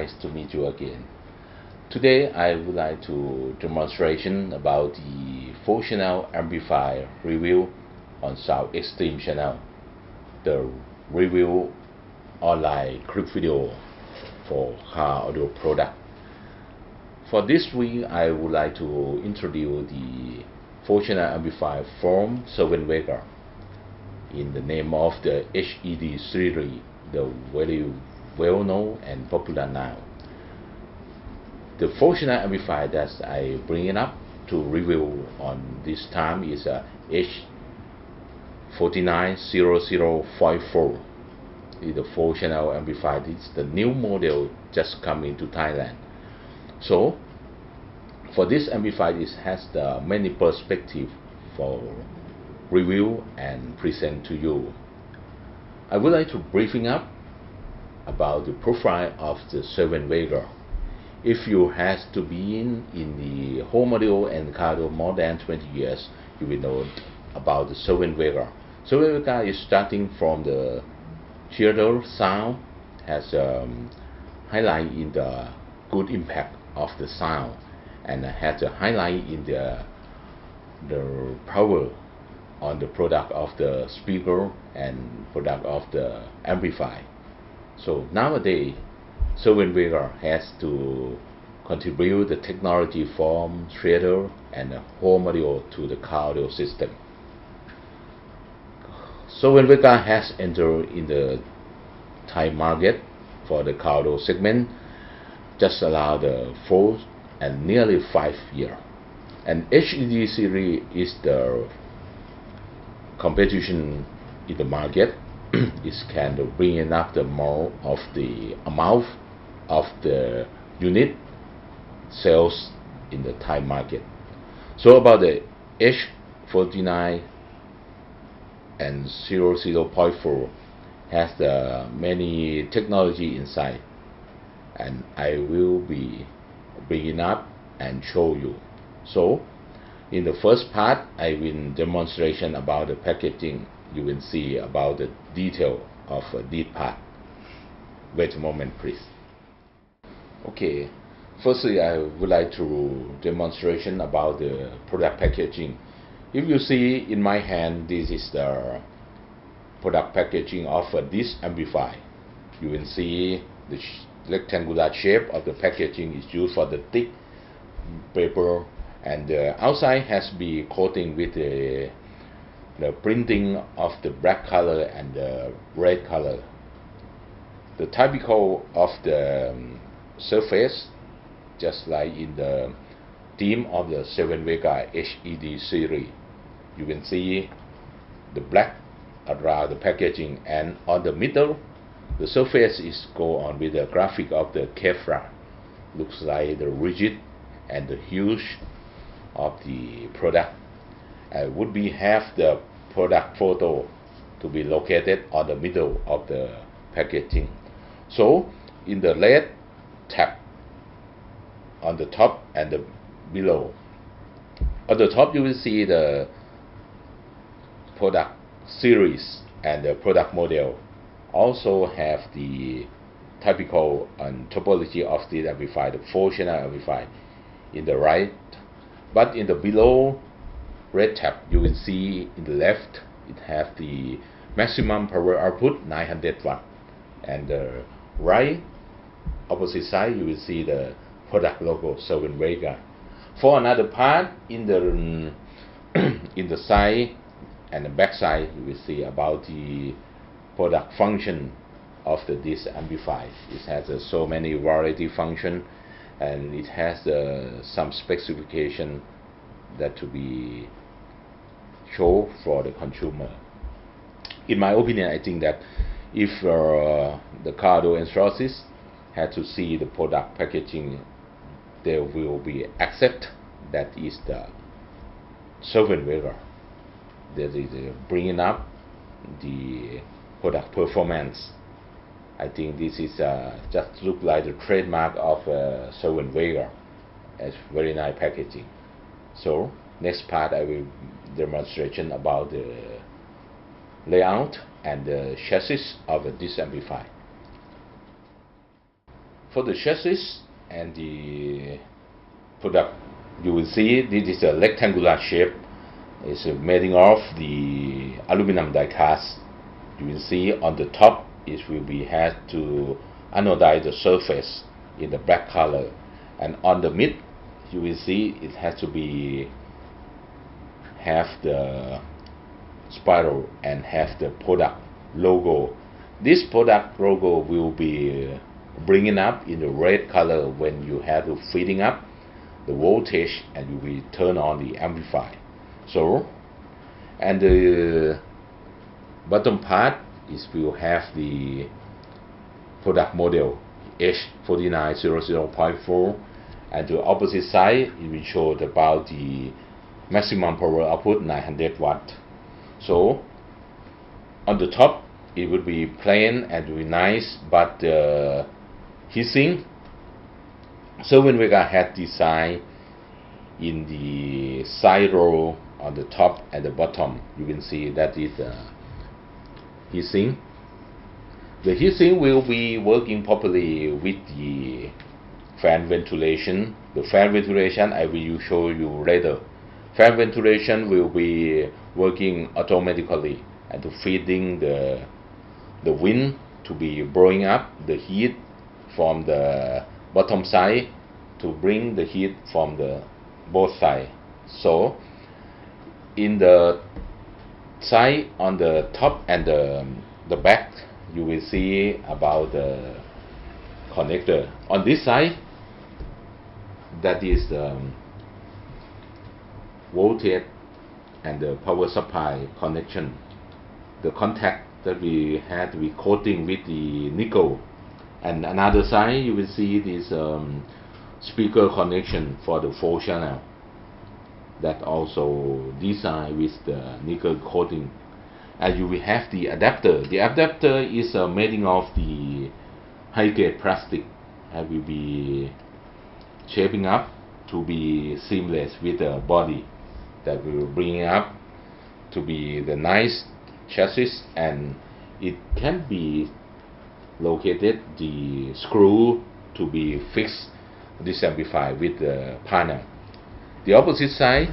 nice to meet you again. Today I would like to demonstration about the functional amplifier review on Sound Extreme channel, the review online clip video for car audio product. For this week I would like to introduce the functional amplifier from Cerwin Vega in the name of the HED series, the very well known and popular now. The functional amplifier that I bring it up to review on this time is a H4900.4. Is the functional amplifier. This is the new model just come into Thailand. So for this amplifier, it has the many perspective for review and present to you. I would like to briefing up about the profile of the Cerwin Vega. If you has to be in the home audio and car audio more than 20 years, you will know about the Cerwin Vega. Cerwin Vega is starting from the theater sound, has highlight in the good impact of the sound, and has a highlight in the power on the product of the speaker and product of the amplifier. So nowadays Cerwin Vega has to contribute the technology from theater and home audio to the car audio system. Cerwin Vega has entered in the Thai market for the car audio segment just around the 4 and nearly 5 years. And HED series is the competition in the market. Is kind of bringing up the more of the amount of the unit sales in the Thai market. So about the H49 and 00.4 has the many technology inside, and I will be bringing up and show you. So in the first part I will demonstration about the packaging. You will see about the detail of this part. Wait a moment please. Okay, firstly I would like to demonstration about the product packaging. If you see in my hand, this is the product packaging of this amplifier. You will see the rectangular shape of the packaging is used for the thick paper, and the outside has been coating with the printing of the black color and the red color. The typical of the surface, just like in the theme of the Cerwin Vega HED series, you can see the black around the packaging, and on the middle the surface is go on with the graphic of the Kevlar. Looks like the rigid and the huge of the product. Would be have the product photo to be located on the middle of the packaging. So in the red tab on the top and the below, on the top you will see the product series and the product model. Also have the typical and topology of the amplifier, the functional amplifier in the right. But in the below red tab you will see in the left it have the maximum power output 900 watt, and the right opposite side you will see the product logo Cerwin Vega. For another part in the in the side and the back side you will see about the product function of this amplifier. It has so many variety function, and it has some specification that to be show for the consumer. In my opinion, I think that if the car audio enthusiasts had to see the product packaging, they will be accept that is the Cerwin Vega. That is bringing up the product performance. I think this is just look like the trademark of Cerwin Vega. It's very nice packaging. So next part I will demonstration about the layout and the chassis of this amplifier. For the chassis and the product, you will see this is a rectangular shape. It's made of the aluminum die cast. You will see on the top it will be had to anodize the surface in the black color, and on the mid you will see it has to be have the spiral and have the product logo. This product logo will be bringing up in the red color when you have to feeding up the voltage and you will turn on the amplifier. So, and the bottom part is will have the product model H4900.4, and the opposite side it will show about the maximum power output 900 watt. So on the top it would be plain and very nice, but the heatsink Cerwin Vega had designed in the side row on the top and the bottom. You can see that is the heatsink. The heatsink will be working properly with the fan ventilation. The fan ventilation I will show you later. Fan ventilation will be working automatically and to feeding the wind to be blowing up the heat from the bottom side to bring the heat from the both sides. So in the side on the top and the back you will see about the connector. On this side, that is the voltage and the power supply connection. The contact that we had we coating with the nickel, and another side you will see this speaker connection for the 4 channel that also designed with the nickel coating. And you will have the adapter. The adapter is made of the high grade plastic and will be shaping up to be seamless with the body that will bring up to be the nice chassis, and it can be located the screw to be fixed this amplifier with the panel. The opposite side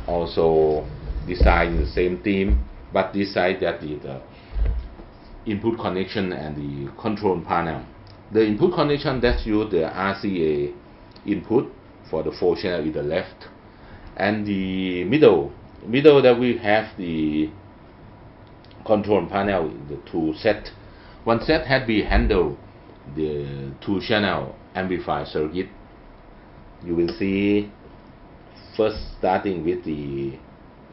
also designed the same theme, but this side that is the input connection and the control panel. The input connection that use the RCA input for the 4 channel is the left, and the middle that we have the control panel, the 2 set. One set had be handle the 2 channel amplifier circuit. You will see first starting with the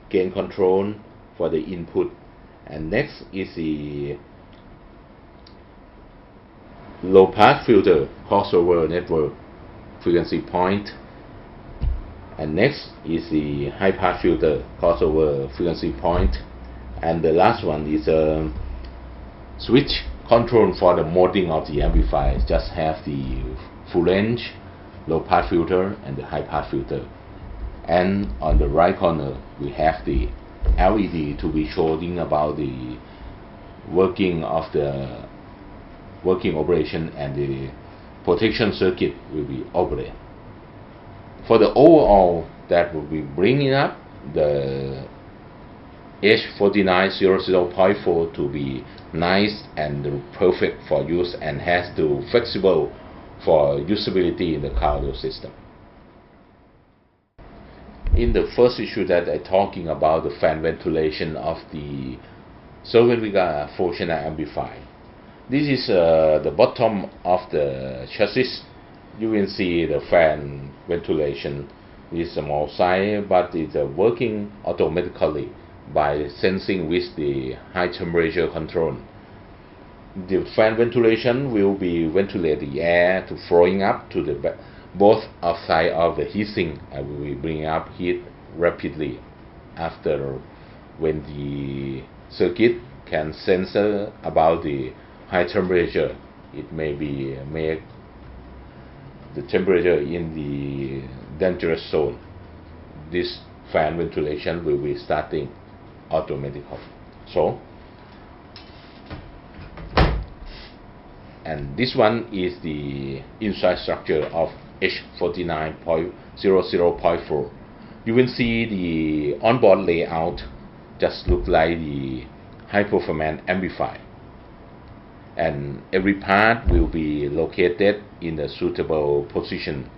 gain control for the input, and next is the low pass filter crossover network frequency point, and next is the high pass filter crossover frequency point, and the last one is a switch control for the modding of the amplifier. Just have the full range, low pass filter and the high pass filter, and on the right corner we have the LED to be showing about the working of the working operation, and the protection circuit will be operated. For the overall, that will be bringing up the H4900.4 to be nice and perfect for use and has to flexible for usability in the audio system. In the first issue that I'm talking about the fan ventilation of the Cerwin Vega 4 channel amplifier. This is the bottom of the chassis. You will see the fan ventilation is small size, but it's working automatically by sensing with the high temperature control. The fan ventilation will be ventilate the air to flowing up to the both outside of the heatsink, and will bring up heat rapidly after when the circuit can sense about the high temperature. It may be make the temperature in the dangerous zone. This fan ventilation will be starting automatically. So And this one is the inside structure of H4900.4. You will see the onboard layout just look like the high performance amplifier, and every part will be located in a suitable position.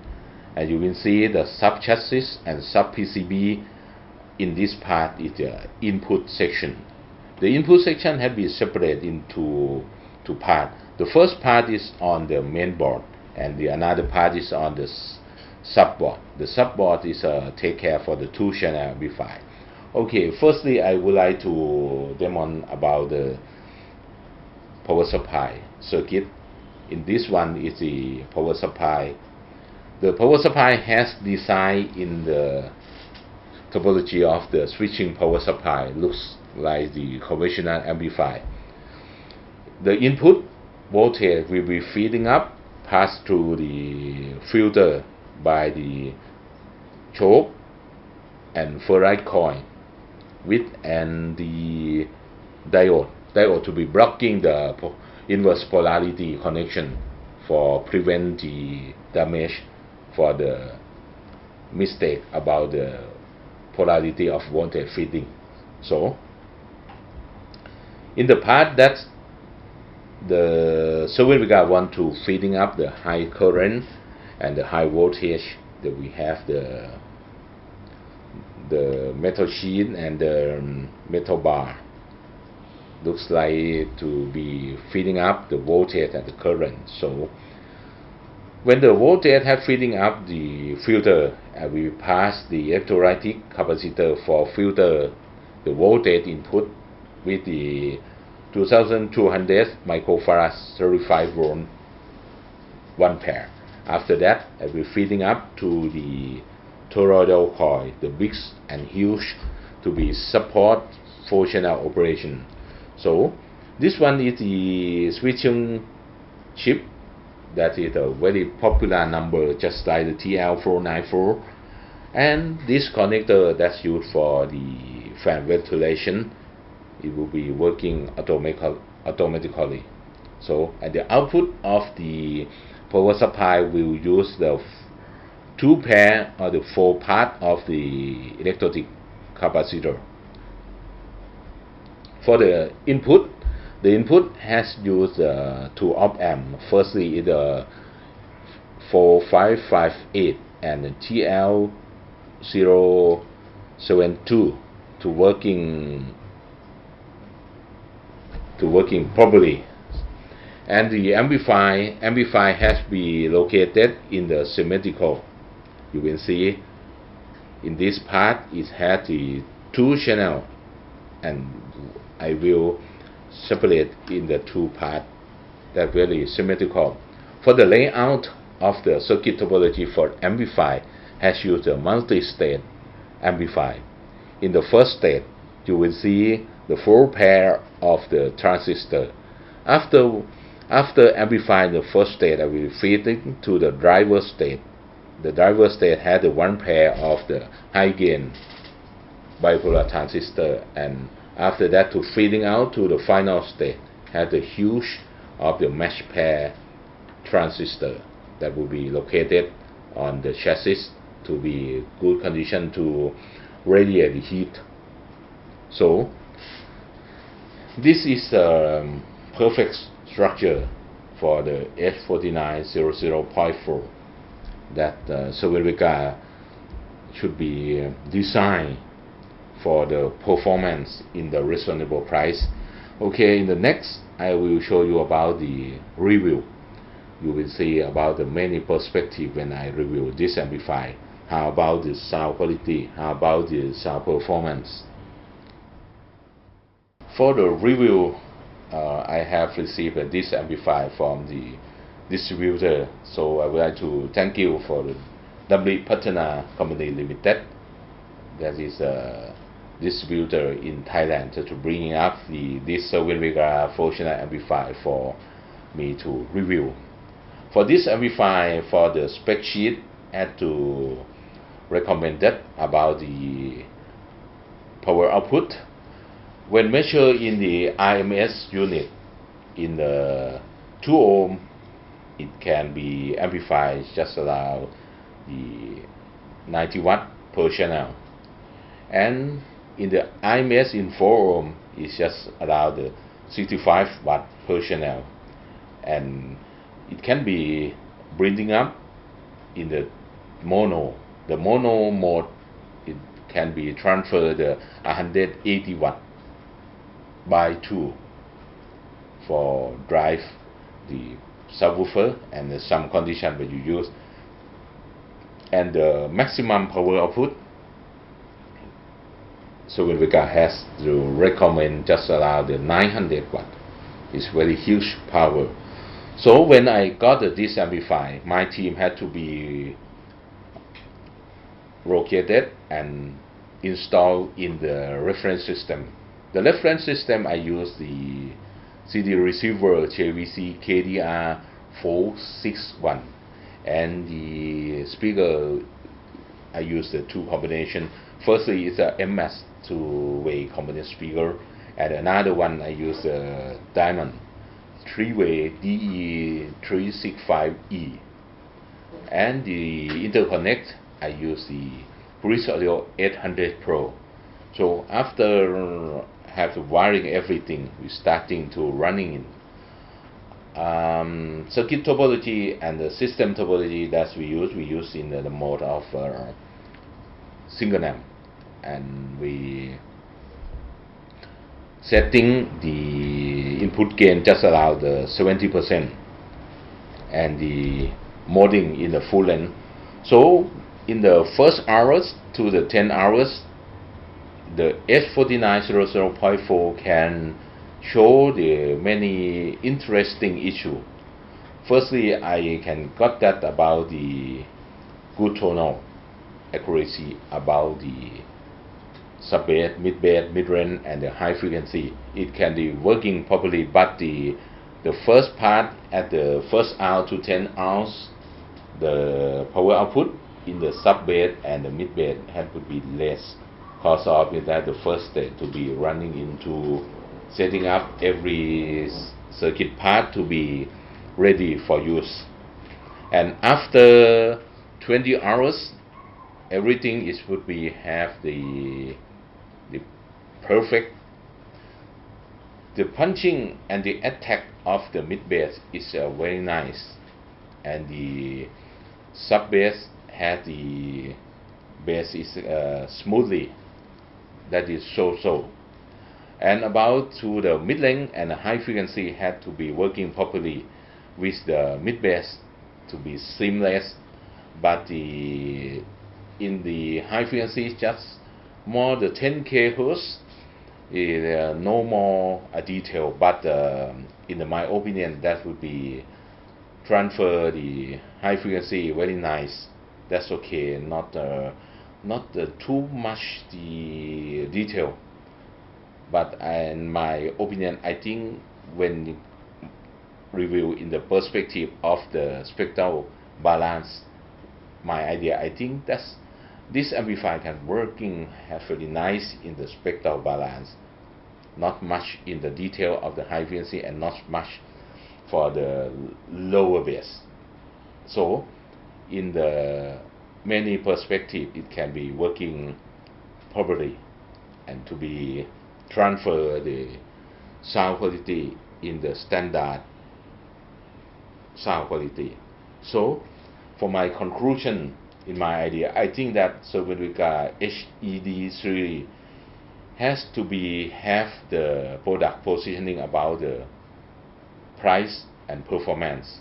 And you will see the sub chassis and sub PCB. In this part is the input section. The input section has been separated into two parts. The first part is on the main board, and the another part is on the subboard. The subboard is take care for the 2-channel amplifier. Okay, firstly I would like to demonstrate about the power supply circuit. In this one is the power supply. The power supply has design in the topology of the switching power supply, looks like the conventional amplifier. The input voltage will be feeding up, pass through the filter by the choke and ferrite coil with and the diode to be blocking the inverse polarity connection for prevent the damage for the mistake about the polarity of voltage feeding. So in the part that the Cerwin Vega want to feeding up the high current and the high voltage, that we have the metal sheet and the metal bar, looks like to be feeding up the voltage and the current. So when the voltage have feeding up the filter, we pass the electrolytic capacitor for filter the voltage input with the 2200 microfarad 35 volt 1 pair. After that, I will feeding up to the toroidal coil, the big and huge, to be support 4-channel operation. So this one is the switching chip that is a very popular number, just like the TL494, and this connector that's used for the fan ventilation. It will be working automatically. So at the output of the power supply, will use the 2 pair or the 4 part of the electrolytic capacitor. For the input has used 2 op-amp. Firstly is the 4558 and the TL072 to working properly, and the amplifier has been located in the symmetrical. You will see in this part it has the 2-channel, and I will separate in the 2 parts that very symmetrical. For the layout of the circuit topology for amplifier has used a multi-state amplifier. In the first state, you will see the 4 pair of the transistor. After amplifying the first state, I will feed it to the driver state. The driver state had the 1 pair of the high gain bipolar transistor, and after that to feeding out to the final state had the huge of the match pair transistor that will be located on the chassis to be good condition to radiate the heat. So this is a perfect structure for the H4900.4 that Cerwin Vega should be designed for the performance in the reasonable price. Okay, in the next I will show you about the review. You will see about the many perspectives when I review this amplifier. How about the sound quality? How about the sound performance? For the review, I have received this amplifier from the distributor, so I would like to thank you for the W Partner Company Limited, that is a distributor in Thailand, to bring up this Cerwin Vega 4-channel amplifier for me to review. For this amplifier, for the spec sheet, I had to recommended about the power output. When measured in the RMS unit in the 2 ohm, it can be amplified just around the 90 watt per channel, and in the IMS in 4 ohm is just around the 65 watt per channel, and it can be bringing up in the mono mode. It can be transferred 180 watt by 2 for drive the subwoofer and some condition that you use, and the maximum power output Cerwin Vega has to recommend just around the 900 watt. It's very huge power. So when I got this amplifier, my team had to be located and installed in the reference system. The reference system, I use the CD receiver JVC KDR 461, and the speaker, I use the 2 combination. Firstly, it's a MS 2-way combination speaker, and another one I use a Diamond 3-way DE365E, and the interconnect I use the Bridge Audio 800 Pro. So after have wiring everything, we starting to running in circuit topology and the system topology that we use in the mode of single amp, and we setting the input gain just around the 70% and the moding in the full length. So in the first hours to the 10 hours, the H4900.4 can show the many interesting issue. Firstly, I can got that about the good tonal accuracy, about the sub-bass, mid-bass, mid-range, and the high frequency. It can be working properly, but the first part at the first hour to 10 hours, the power output in the sub-bass and the mid-bass had to be less, because of that the first step to be running into setting up every circuit part to be ready for use. And after 20 hours, everything is would be have the perfect. The punching and the attack of the mid bass is very nice, and the sub bass has the bass is smoothly, that is so. And about to the mid length and the high frequency had to be working properly with the mid bass to be seamless, but in the high frequency just more the 10k hertz is no more a detail, but in my opinion that would be transfer the high frequency very nice. That's okay, not too much the detail. But in my opinion, I think when review in the perspective of the spectral balance, my idea, I think that's this amplifier can working very nice in the spectral balance, not much in the detail of the high frequency and not much for the lower bass. So in the many perspective, it can be working properly and to be transfer the sound quality in the standard sound quality. So for my conclusion, in my idea, I think that Cerwin Vega HED3 has to be have the product positioning about the price and performance.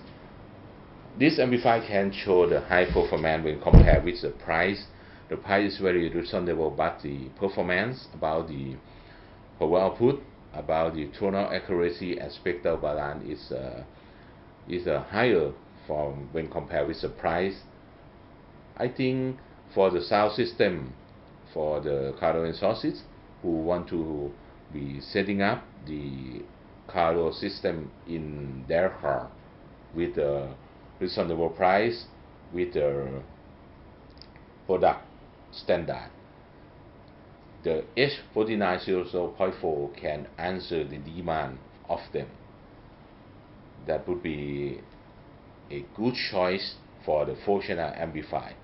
This amplifier can show the high performance when compared with the price. The price is very reasonable, but the performance about the power output, about the tonal accuracy and spectral balance is higher from when compared with the price. I think for the sound system, for the car sources who want to be setting up the car system in their car with a reasonable price, with the product standard, the H4900.4 can answer the demand of them. that would be a good choice for the functional amplifier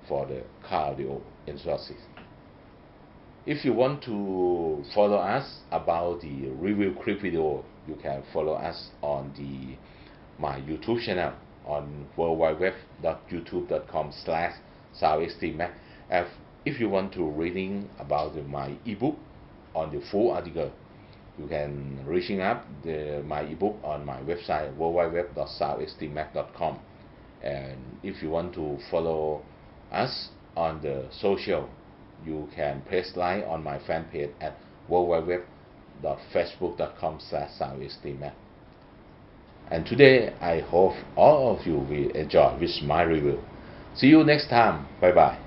for the car audio industry. If you want to follow us about the review clip video, you can follow us on my YouTube channel on www.youtube.com/SoundXDMac. If you want to reading about my ebook on the full article, you can reaching up my ebook on my website www.soundxdmac.com. And if you want to follow us on the social, you can press like on my fan page at www.facebook.com/soundxdmac. And today I hope all of you will enjoy with my review. See you next time. Bye bye.